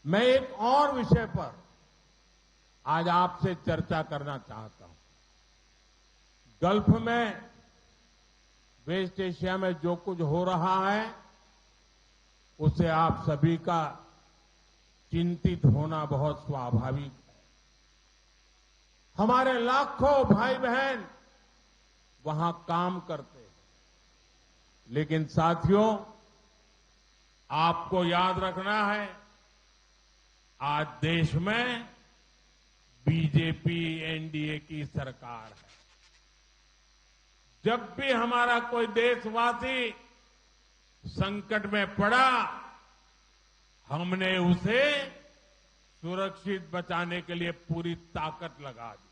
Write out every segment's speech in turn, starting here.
मैं एक और विषय पर आज आपसे चर्चा करना चाहता हूं। गल्फ में, वेस्ट एशिया में जो कुछ हो रहा है, उससे आप सभी का चिंतित होना बहुत स्वाभाविक है। हमारे लाखों भाई बहन वहां काम करते हैं, लेकिन साथियों, आपको याद रखना है, आज देश में बीजेपी एनडीए की सरकार है। जब भी हमारा कोई देशवासी संकट में पड़ा, हमने उसे सुरक्षित बचाने के लिए पूरी ताकत लगा दी।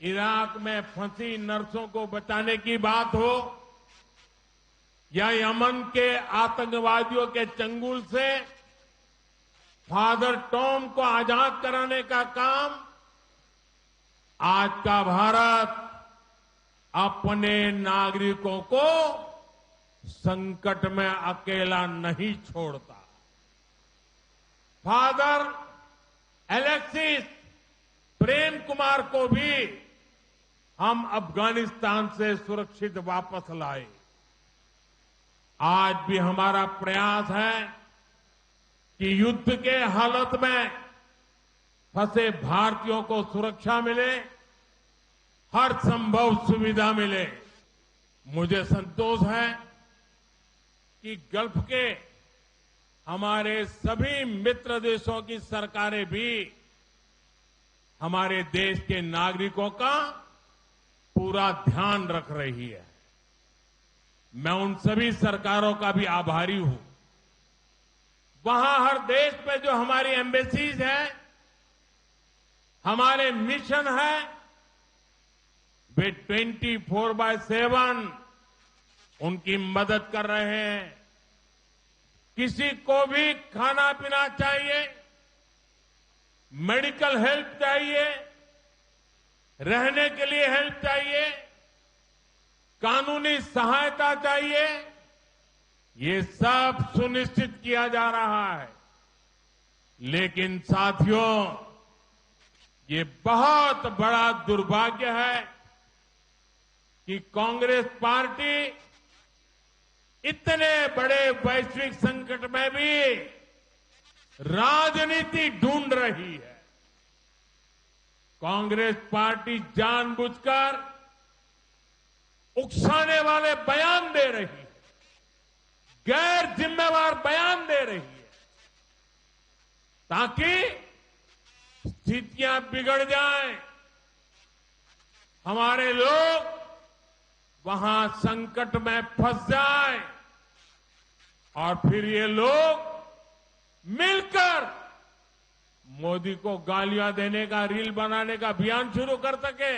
इराक में फंसी नर्सों को बचाने की बात हो या यमन के आतंकवादियों के चंगुल से फादर टॉम को आजाद कराने का काम, आज का भारत अपने नागरिकों को संकट में अकेला नहीं छोड़ता। फादर एलेक्सिस प्रेम कुमार को भी हम अफगानिस्तान से सुरक्षित वापस लाए। आज भी हमारा प्रयास है कि युद्ध के हालत में फंसे भारतीयों को सुरक्षा मिले, हर संभव सुविधा मिले। मुझे संतोष है कि गल्फ के हमारे सभी मित्र देशों की सरकारें भी हमारे देश के नागरिकों का पूरा ध्यान रख रही है। मैं उन सभी सरकारों का भी आभारी हूं। वहां हर देश पे जो हमारी एम्बेसीज है, हमारे मिशन है, वे 24/7 उनकी मदद कर रहे हैं। किसी को भी खाना पीना चाहिए, मेडिकल हेल्प चाहिए, रहने के लिए हेल्प चाहिए, कानूनी सहायता चाहिए, ये सब सुनिश्चित किया जा रहा है। लेकिन साथियों, ये बहुत बड़ा दुर्भाग्य है कि कांग्रेस पार्टी इतने बड़े वैश्विक संकट में भी राजनीति ढूंढ रही है। कांग्रेस पार्टी जानबूझकर उकसाने वाले बयान दे रही है, गैर जिम्मेवार बयान दे रही है, ताकि स्थितियां बिगड़ जाएं, हमारे लोग वहां संकट में फंस जाएं और फिर ये लोग मिलकर मोदी को गालियां देने का, रील बनाने का अभियान शुरू कर सके।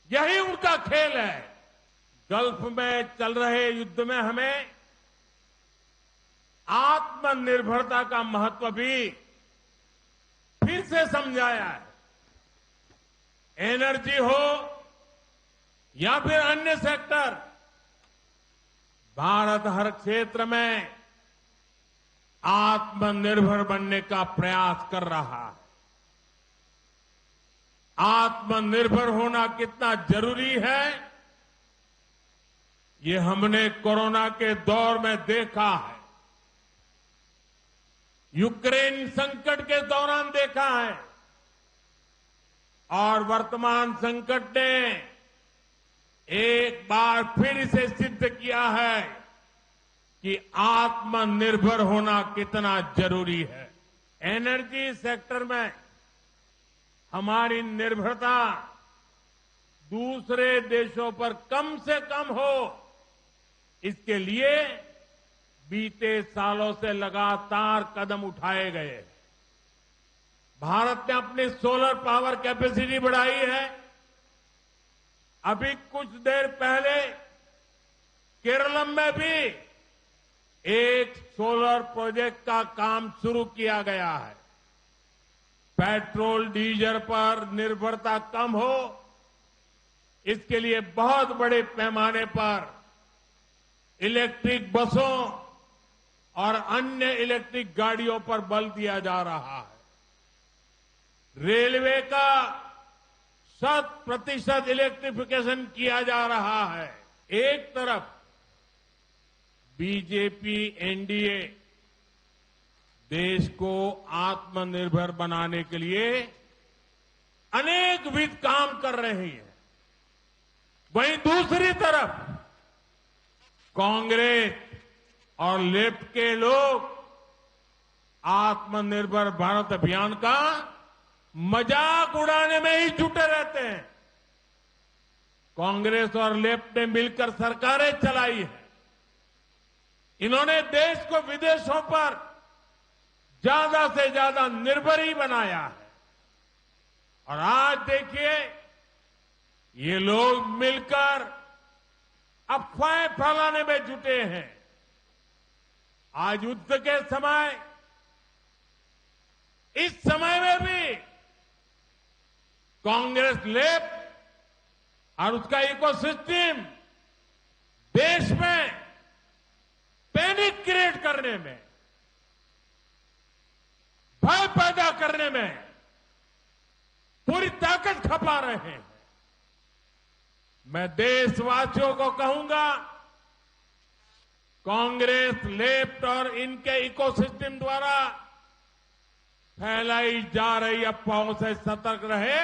यही उनका खेल है। गल्फ में चल रहे युद्ध में हमें आत्मनिर्भरता का महत्व भी फिर से समझाया है। एनर्जी हो या फिर अन्य सेक्टर, भारत हर क्षेत्र में आत्मनिर्भर बनने का प्रयास कर रहा है। आत्मनिर्भर होना कितना जरूरी है, ये हमने कोरोना के दौर में देखा है, यूक्रेन संकट के दौरान देखा है, और वर्तमान संकट ने एक बार फिर इसे सिद्ध किया है कि आत्मनिर्भर होना कितना जरूरी है। एनर्जी सेक्टर में हमारी निर्भरता दूसरे देशों पर कम से कम हो, इसके लिए बीते सालों से लगातार कदम उठाए गए। भारत ने अपनी सोलर पावर कैपेसिटी बढ़ाई है। अभी कुछ देर पहले केरलम में भी एक सोलर प्रोजेक्ट का काम शुरू किया गया है। पेट्रोल डीजल पर निर्भरता कम हो, इसके लिए बहुत बड़े पैमाने पर इलेक्ट्रिक बसों और अन्य इलेक्ट्रिक गाड़ियों पर बल दिया जा रहा है। रेलवे का 100% इलेक्ट्रिफिकेशन किया जा रहा है। एक तरफ बीजेपी एनडीए देश को आत्मनिर्भर बनाने के लिए अनेकविध काम कर रही है, वहीं दूसरी तरफ कांग्रेस और लेफ्ट के लोग आत्मनिर्भर भारत अभियान का मजाक उड़ाने में ही जुटे रहते हैं। कांग्रेस और लेफ्ट ने मिलकर सरकारें चलाई है। इन्होंने देश को विदेशों पर ज्यादा से ज्यादा निर्भर ही बनाया है। और आज देखिए, ये लोग मिलकर अफवाहें फैलाने में जुटे हैं। आज युद्ध के समय, इस समय में भी कांग्रेस लेफ्ट और उसका इकोसिस्टम देश में पैनिक क्रिएट करने में, भय पैदा करने में पूरी ताकत खपा रहे हैं। मैं देशवासियों को कहूंगा, कांग्रेस लेफ्ट और इनके इकोसिस्टम द्वारा फैलाई जा रही अफवाहों से सतर्क रहे